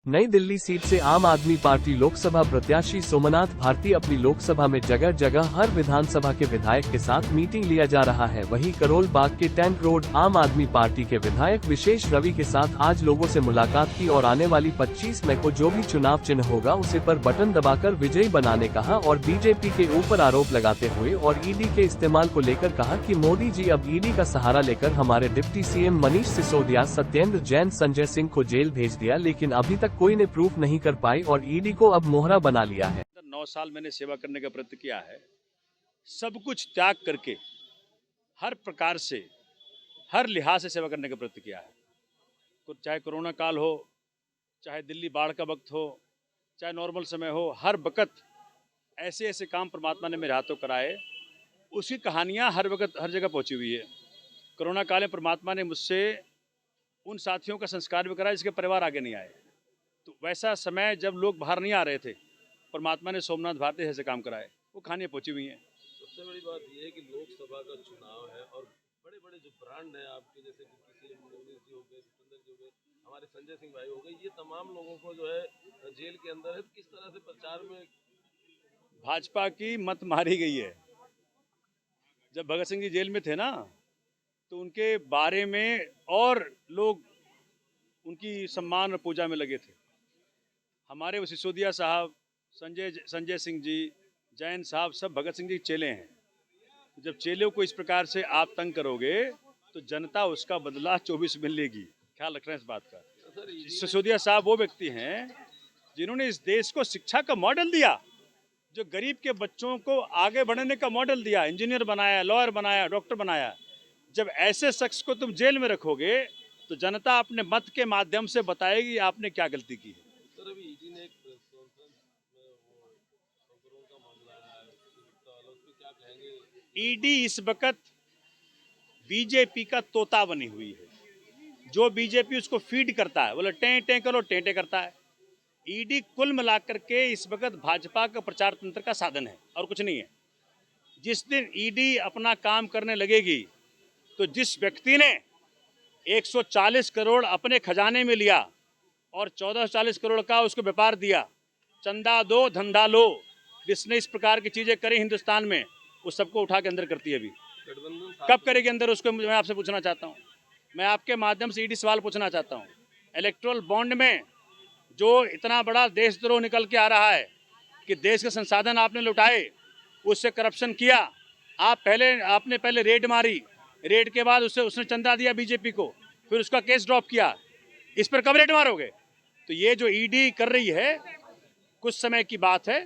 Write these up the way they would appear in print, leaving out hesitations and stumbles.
नई दिल्ली सीट से आम आदमी पार्टी लोकसभा प्रत्याशी सोमनाथ भारती अपनी लोकसभा में जगह जगह हर विधानसभा के विधायक के साथ मीटिंग लिया जा रहा है। वहीं करोल बाग के टैंक रोड आम आदमी पार्टी के विधायक विशेष रवि के साथ आज लोगों से मुलाकात की और आने वाली 25 मई को जो भी चुनाव चिन्ह होगा उसे पर बटन दबाकर विजयी बनाने कहा और बीजेपी के ऊपर आरोप लगाते हुए और ईडी के इस्तेमाल को लेकर कहा कि मोदी जी अब ईडी का सहारा लेकर हमारे डिप्टी सीएम मनीष सिसोदिया, सत्येंद्र जैन, संजय सिंह को जेल भेज दिया, लेकिन अभी तक कोई ने प्रूफ नहीं कर पाई और ईडी को अब मोहरा बना लिया है। 9 साल मैंने सेवा करने का प्रयत्न किया है, सब कुछ त्याग करके हर प्रकार से हर लिहाज से सेवा करने का प्रयत्न किया है। चाहे कोरोना काल हो, चाहे दिल्ली बाढ़ का वक्त हो, चाहे नॉर्मल समय हो, हर वक्त ऐसे ऐसे काम परमात्मा ने मेरे हाथों कराए, उसकी कहानियाँ हर वक्त हर जगह पहुँची हुई है। कोरोना काल में परमात्मा ने मुझसे उन साथियों का संस्कार भी कराया जिसके परिवार आगे नहीं आए। तो वैसा समय जब लोग बाहर नहीं आ रहे थे, परमात्मा ने सोमनाथ भारती ऐसे काम कराए, वो कहानियाँ पहुँची हुई हैं। सबसे बड़ी बात यह है कि लोकसभा का चुनाव है और बड़े बड़े जो ब्रांड हैं आपके, जैसे कि मोदी जी हो गए, सत्येंद्र जी हो गए, हमारे संजय सिंह भाई हो गए, ये तमाम लोगों को जो है जेल के अंदर है। किस तरह से प्रचार में भाजपा की मत मारी गई है। जब भगत सिंह जी जेल में थे ना, तो उनके बारे में और लोग उनकी सम्मान और पूजा में लगे थे। हमारे वो सिसोदिया साहब, संजय सिंह जी, जैन साहब सब भगत सिंह जी के चेले हैं। जब चेलों को इस प्रकार से आप तंग करोगे तो जनता उसका बदला 24 में लेगी। ख्याल रखना इस बात का। सिसोदिया साहब वो व्यक्ति हैं जिन्होंने इस देश को शिक्षा का मॉडल दिया, जो गरीब के बच्चों को आगे बढ़ने का मॉडल दिया, इंजीनियर बनाया, लॉयर बनाया, डॉक्टर बनाया। जब ऐसे शख्स को तुम जेल में रखोगे तो जनता अपने मत के माध्यम से बताएगी आपने क्या गलती की है। सर, अभी ईडी ने एक प्रेस कॉन्फ्रेंस में वो करोड़ का मामला है, उस पे क्या कहेंगे? ईडी इस वक्त बीजेपी का तोता बनी हुई है। जो बीजेपी उसको फीड करता है, बोले टें टें करो, टें टें करता है। ईडी कुल मिलाकर के इस वक्त भाजपा का प्रचार तंत्र का साधन है और कुछ नहीं है। जिस दिन ईडी अपना काम करने लगेगी तो जिस व्यक्ति ने 140 करोड़ अपने खजाने में लिया और 1440 करोड़ का उसको व्यापार दिया, चंदा दो धंधा लो, जिसने इस प्रकार की चीजें करी हिंदुस्तान में, उस सबको उठा के अंदर करती है। अभी कब करेगी अंदर, उसको मैं आपसे पूछना चाहता हूँ। मैं आपके माध्यम से ईडी सवाल पूछना चाहता हूँ। इलेक्टोरल बॉन्ड में जो इतना बड़ा देशद्रोह निकल के आ रहा है कि देश के संसाधन आपने लुटाए, उससे करप्शन किया, आपने पहले रेड मारी, रेड के बाद उसने चंदा दिया बीजेपी को, फिर उसका केस ड्रॉप किया, इस पर कब रेड मारोगे? तो ये जो ईडी कर रही है, कुछ समय की बात है,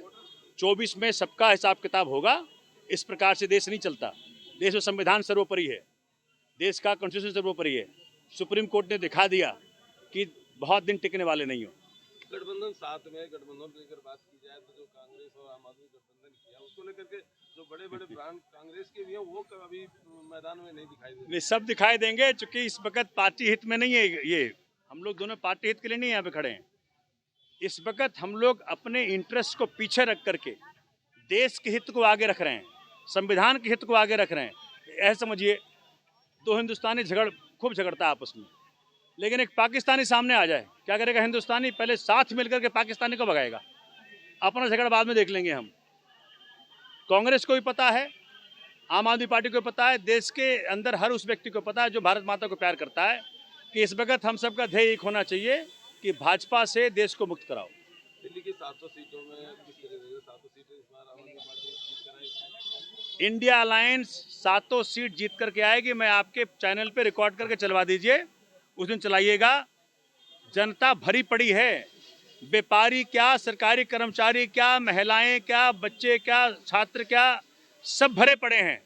24 में सबका हिसाब किताब होगा। इस प्रकार से देश नहीं चलता। देश में संविधान सर्वोपरि है, देश का कॉन्स्टिट्यूशन सर्वोपरि है। सुप्रीम कोर्ट ने दिखा दिया कि बहुत दिन टिकने वाले नहीं हो। गठबंधन साथ में, गठबंधन को लेकर बात की जाए तो जो कांग्रेस और आम आदमी गठबंधन किया, उसको लेकर के जो बड़े बड़े ब्रांड कांग्रेस के भी हैं वो कभी मैदान में नहीं दिखाई दे। सब दिखाई देंगे, चूंकि इस वक्त पार्टी हित में नहीं है। ये हम लोग दोनों पार्टी हित के लिए नहीं यहाँ पे खड़े हैं। इस वक्त हम लोग अपने इंटरेस्ट को पीछे रख करके देश के हित को आगे रख रहे हैं, संविधान के हित को आगे रख रहे हैं। ऐसा समझिए, दो हिंदुस्तानी खूब झगड़ता है आपस में, लेकिन एक पाकिस्तानी सामने आ जाए, क्या करेगा हिंदुस्तानी? पहले साथ मिलकर के पाकिस्तानी को भगाएगा। अपना झगड़ा बाद में देख लेंगे हम। कांग्रेस को भी पता है, आम आदमी पार्टी को पता है, देश के अंदर हर उस व्यक्ति को पता है जो भारत माता को प्यार करता है, कि इस वक्त हम सबका ध्येय एक होना चाहिए कि भाजपा से देश को मुक्त कराओ। दिल्ली की 700 सीटों में किस तरह से 700 सीटें इस बार आम आदमी पार्टी जीत कर आएगी? इंडिया अलायंस 700 सीट जीत करके आएगी। मैं आपके चैनल पे रिकॉर्ड करके चलवा दीजिए, उस दिन चलाइएगा। जनता भरी पड़ी है, व्यापारी क्या, सरकारी कर्मचारी क्या, महिलाएं क्या, बच्चे क्या, छात्र क्या, सब भरे पड़े हैं,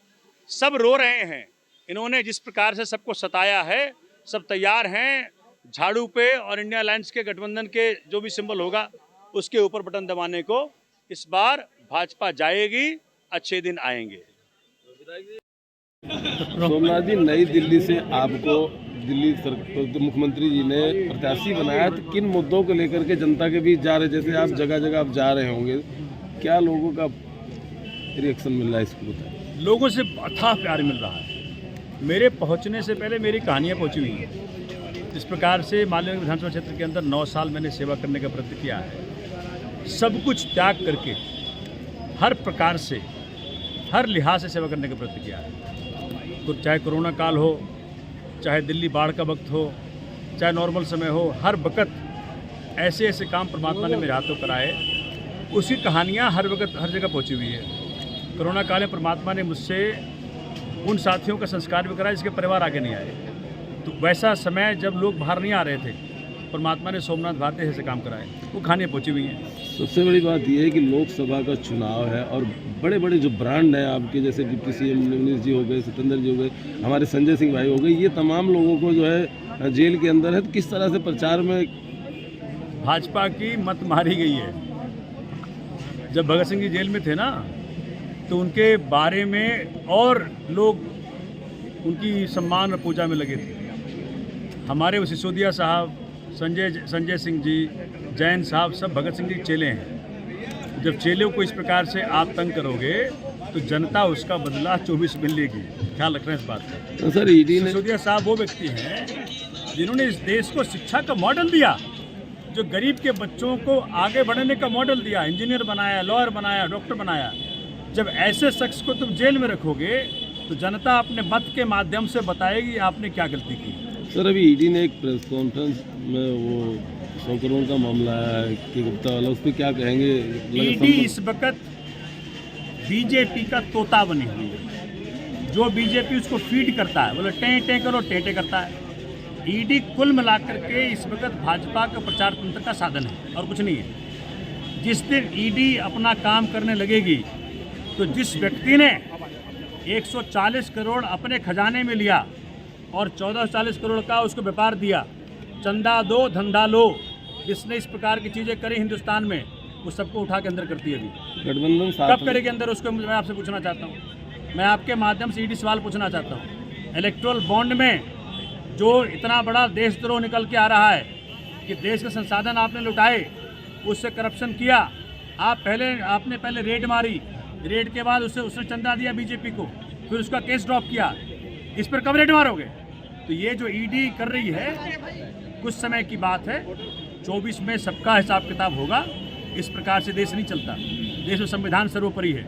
सब रो रहे हैं। इन्होंने जिस प्रकार से सबको सताया है, सब तैयार हैं झाड़ू पे और इंडिया अलायंस के गठबंधन के जो भी सिंबल होगा उसके ऊपर बटन दबाने को। इस बार भाजपा जाएगी, अच्छे दिन आएंगे। सोमनाथ जी, नई दिल्ली से आपको दिल्ली तो मुख्यमंत्री जी ने प्रत्याशी बनाया, तो किन मुद्दों को लेकर के जनता के बीच जा रहे? जैसे आप जगह जगह आप जा रहे होंगे, क्या लोगों का रिएक्शन मिल रहा है, इसको बताएं। लोगों से अथाह प्यार मिल रहा है। मेरे पहुंचने से पहले मेरी कहानियां पहुंची हुई हैं। जिस प्रकार से मालवीय विधानसभा क्षेत्र के अंदर 9 साल मैंने सेवा करने का व्रत किया है, सब कुछ त्याग करके हर प्रकार से, हर लिहाज से सेवा करने का व्रत किया है। तो चाहे कोरोना काल हो, चाहे दिल्ली बाढ़ का वक्त हो, चाहे नॉर्मल समय हो, हर वक्त ऐसे ऐसे काम परमात्मा ने मेरे हाथों कराए, उसकी कहानियाँ हर वक्त हर जगह पहुँची हुई है। कोरोना काल में परमात्मा ने मुझसे उन साथियों का संस्कार भी कराया जिसके परिवार आगे नहीं आए। तो वैसा समय जब लोग बाहर नहीं आ रहे थे, परमात्मा ने सोमनाथ भारती ऐसे काम कराए, वो कहानियाँ पहुँची हुई हैं। सबसे बड़ी बात यह है कि लोकसभा का चुनाव है और बड़े बड़े जो ब्रांड हैं आपके, जैसे डिप्टी सीएम नवनीत जी हो गए, सत्येंद्र जी हो गए, हमारे संजय सिंह भाई हो गए, ये तमाम लोगों को जो है जेल के अंदर है। तो किस तरह से प्रचार में भाजपा की मत मारी गई है। जब भगत सिंह जी जेल में थे ना, तो उनके बारे में और लोग उनकी सम्मान और पूजा में लगे थे। हमारे वो सिसोदिया साहब, संजय सिंह जी, जैन साहब, सब भगत सिंह जी के चेले हैं। जब चेलों को इस प्रकार से आप तंग करोगे तो जनता उसका बदला 24 में लेगी। ख्याल रख रहे हैं इस बात का। सर ईडी ने, सिसोदिया साहब वो व्यक्ति हैं जिन्होंने इस देश को शिक्षा का मॉडल दिया, जो गरीब के बच्चों को आगे बढ़ने का मॉडल दिया, इंजीनियर बनाया, लॉयर बनाया, डॉक्टर बनाया। जब ऐसे शख्स को तुम जेल में रखोगे तो जनता अपने मत के माध्यम से बताएगी आपने क्या गलती की। सर अभी ईडी ने एक प्रेस कॉन्फ्रेंस में वो 100 करोड़ का मामला है कि गुप्ता वाला, उस पर क्या कहेंगे? ईडी इस वक्त बीजेपी का तोता बनी हुई है। जो बीजेपी उसको फीड करता है, बोले टें टें करो, टें टें करता है। ईडी कुल मिलाकर के इस वक्त भाजपा का प्रचार तंत्र का साधन है और कुछ नहीं है। जिस दिन ईडी अपना काम करने लगेगी तो जिस व्यक्ति ने 140 करोड़ अपने खजाने में लिया और 1440 करोड़ का उसको व्यापार दिया, चंदा दो धंधा लो, जिसने इस प्रकार की चीज़ें करी हिंदुस्तान में, वो सबको उठा के अंदर करती है। अभी गठबंधन कब करेगी अंदर, उसको मैं आपसे पूछना चाहता हूँ। मैं आपके माध्यम से ईडी सवाल पूछना चाहता हूँ। इलेक्टोरल बॉन्ड में जो इतना बड़ा देशद्रोह निकल के आ रहा है कि देश के संसाधन आपने लुटाए, उससे करप्शन किया, आपने पहले रेड मारी, रेड के बाद उसने चंदा दिया बीजेपी को, फिर उसका केस ड्रॉप किया, इस पर कब रेड मारोगे? तो ये जो ईडी कर रही है, कुछ समय की बात है, 24 में सबका हिसाब किताब होगा। इस प्रकार से देश नहीं चलता। देश में संविधान सर्वोपरि है,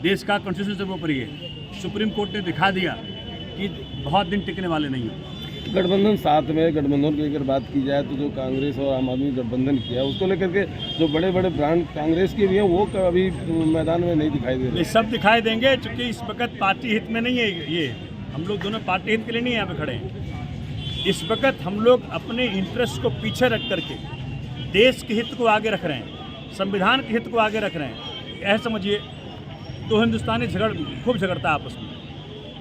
देश का कॉन्स्टिट्यूशन सर्वोपरि है। सुप्रीम कोर्ट ने दिखा दिया कि बहुत दिन टिकने वाले नहीं हैं। गठबंधन साथ में, गठबंधन की अगर बात की जाए तो जो कांग्रेस और आम आदमी गठबंधन किया, उसको लेकर के जो बड़े बड़े ब्रांड कांग्रेस के भी हैं, वो अभी मैदान में नहीं दिखाई दे रहे। सब दिखाई देंगे, क्योंकि इस वक्त पार्टी हित में नहीं है ये। हम लोग दोनों पार्टी हित के लिए नहीं यहाँ पे खड़े हैं। इस वक्त हम लोग अपने इंटरेस्ट को पीछे रख करके देश के हित को आगे रख रहे हैं, संविधान के हित को आगे रख रहे हैं। ऐसा समझिए, दो हिंदुस्तानी खूब झगड़ता है आपस में,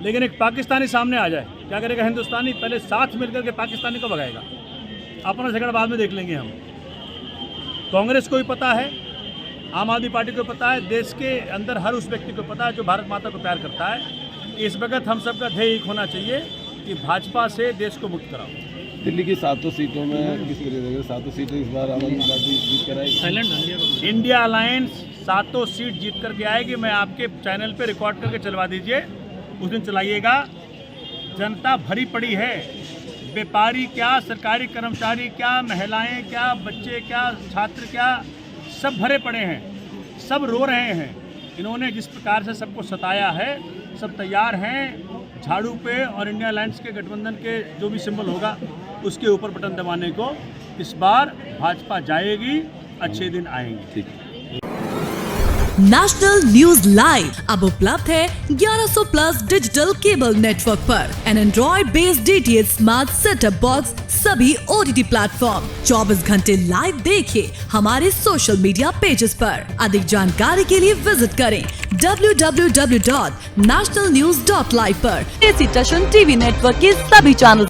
लेकिन एक पाकिस्तानी सामने आ जाए, क्या करेगा हिंदुस्तानी? पहले साथ मिलकर के पाकिस्तानी को भगाएगा। अपना झगड़ा बाद में देख लेंगे हम। कांग्रेस को भी पता है, आम आदमी पार्टी को पता है, देश के अंदर हर उस व्यक्ति को पता है जो भारत माता को प्यार करता है। इस वक्त हम सबका ध्येय एक होना चाहिए कि भाजपा से देश को मुक्त कराओ। दिल्ली की 7 सीटों में किस तरह 7 सीटें इस बार आम आदमी पार्टी जीत कर आएगी। इंडिया अलायंस 7 सीट जीत करके आएगी। मैं आपके चैनल पे रिकॉर्ड करके चलवा दीजिए, उस दिन चलाइएगा। जनता भरी पड़ी है, व्यापारी क्या, सरकारी कर्मचारी क्या, महिलाएं क्या, बच्चे क्या, छात्र क्या, सब भरे पड़े हैं, सब रो रहे हैं। इन्होंने जिस प्रकार से सबको सताया है, सब तैयार हैं झाड़ू पे और इंडिया अलायंस के गठबंधन के जो भी सिंबल होगा उसके ऊपर बटन दबाने को। इस बार भाजपा जाएगी, अच्छे दिन आएंगे। नेशनल न्यूज लाइव अब उपलब्ध है 1100+ डिजिटल केबल नेटवर्क पर। An Android based DTH smart setup box सभी OTT प्लेटफॉर्म। 24 घंटे लाइव देखिए हमारे सोशल मीडिया पेजेस पर। अधिक जानकारी के लिए विजिट करें www.nationalnews.live पर। टीवी नेटवर्क के सभी चैनल